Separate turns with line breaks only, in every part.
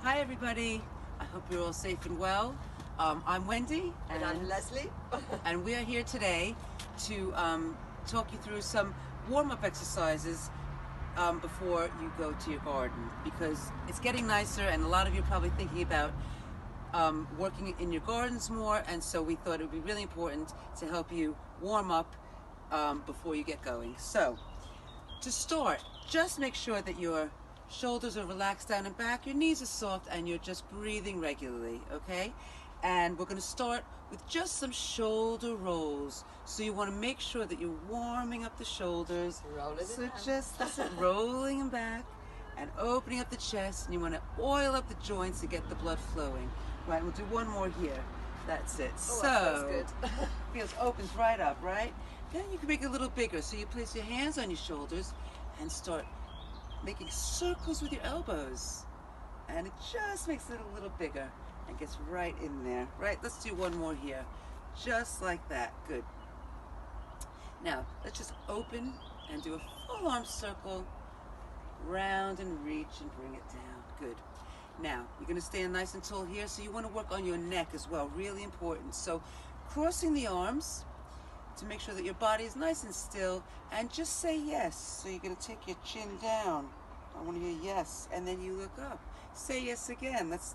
Hi everybody, I hope you're all safe and well. I'm Wendy
and I'm Lesley.
And we are here today to talk you through some warm-up exercises before you go to your garden, because it's getting nicer and a lot of you are probably thinking about working in your gardens more, and so we thought it would be really important to help you warm up before you get going. So to start, just make sure that your shoulders are relaxed down and back, your knees are soft, and you're just breathing regularly, okay? And we're going to start with just some shoulder rolls. So you want to make sure that you're warming up the shoulders. So just rolling them back and opening up the chest, and you want to oil up the joints to get the blood flowing. Right, we'll do one more here. That's it.
Oh,
so
that feels good.
feels opens right up, right? Then you can make it a little bigger. So you place your hands on your shoulders and start making circles with your elbows, and it just makes it a little bigger and gets right in there. Right, let's do one more here, just like that. Good. Now let's just open and do a full arm circle, round and reach and bring it down. Good. Now you're going to stand nice and tall here, so you want to work on your neck as well, really important. So crossing the arms to make sure that your body is nice and still, and just say yes. So you're going to take your chin down. I want to hear yes, and then you look up. Say yes again. Let's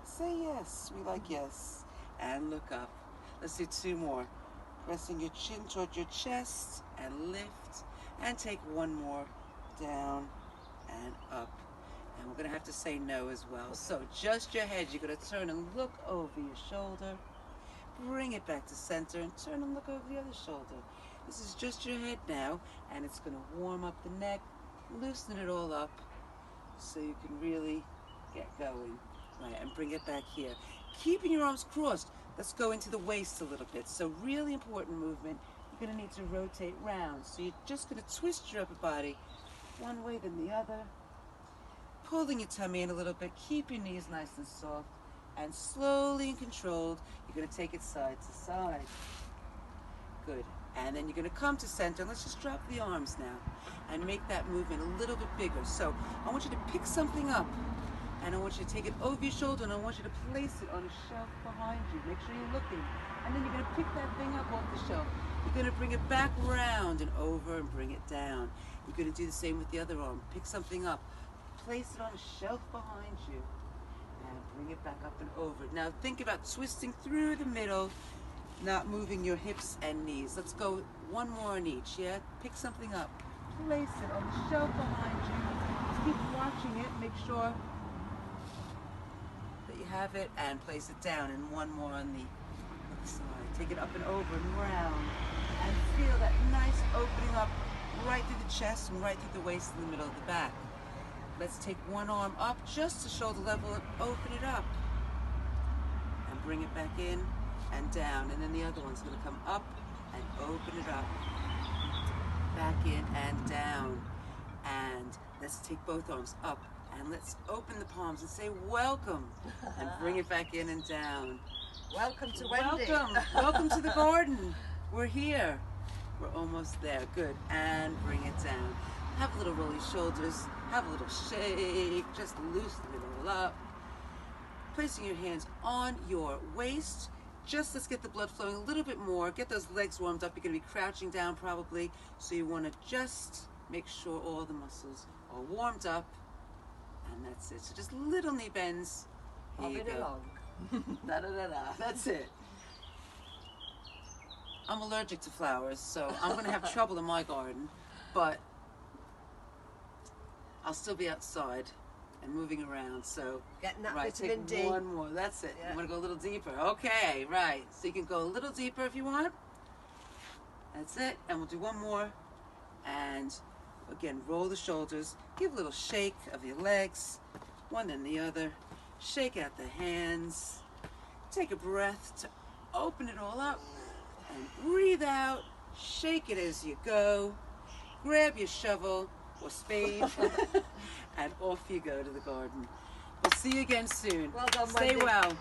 say yes. We like yes. And look up. Let's do two more. Pressing your chin toward your chest and lift, and take one more down and up. And we're going to have to say no as well. So just your head. You're going to turn and look over your shoulder. Bring it back to center and turn and look over the other shoulder. This is just your head now, and it's going to warm up the neck, loosen it all up so you can really get going. Right, and bring it back here. Keeping your arms crossed. Let's go into the waist a little bit. So really important movement. You're going to need to rotate round. So you're just going to twist your upper body one way then the other. Pulling your tummy in a little bit. Keep your knees nice and soft. And slowly and controlled, you're going to take it side to side. Good. And then you're going to come to center. Let's just drop the arms now and make that movement a little bit bigger. So I want you to pick something up, and I want you to take it over your shoulder, and I want you to place it on a shelf behind you. Make sure you're looking. And then you're going to pick that thing up off the shelf. You're going to bring it back around and over and bring it down. You're going to do the same with the other arm. Pick something up, place it on a shelf behind you, and bring it back up and over. Now think about twisting through the middle, not moving your hips and knees. Let's go one more on each, yeah? Pick something up, place it on the shelf behind you. Just keep watching it, make sure that you have it, and place it down, and one more on the other side. Take it up and over and round, and feel that nice opening up right through the chest and right through the waist in the middle of the back. Let's take one arm up just to shoulder level and open it up. And bring it back in and down. And then the other one's going to come up and open it up. Back in and down. And let's take both arms up. And let's open the palms and say welcome. And bring it back in and down.
Welcome to Wendy.
Welcome. Welcome to the garden. We're here. We're almost there. Good. And bring it down. Have a little roll your shoulders, have a little shake, just loosen it all up. Placing your hands on your waist, just let's get the blood flowing a little bit more, get those legs warmed up. You're going to be crouching down probably, so you want to just make sure all the muscles are warmed up, and that's it. So just little knee bends. Here you go.
Along.
Da, da, da, da. That's it. I'm allergic to flowers, so I'm going to have trouble in my garden, but I'll still be outside and moving around, so
getting that
right,
vitamin
take
D.
one more. That's it.
Yeah.
You want to go a little deeper? Okay, right. So you can go a little deeper if you want. That's it. And we'll do one more. And again, roll the shoulders. Give a little shake of your legs, one then the other. Shake out the hands. Take a breath to open it all up, and breathe out. Shake it as you go. Grab your shovel or spade, and off you go to the garden. We'll see you again soon.
Well done,
Stay
Wendy.
well.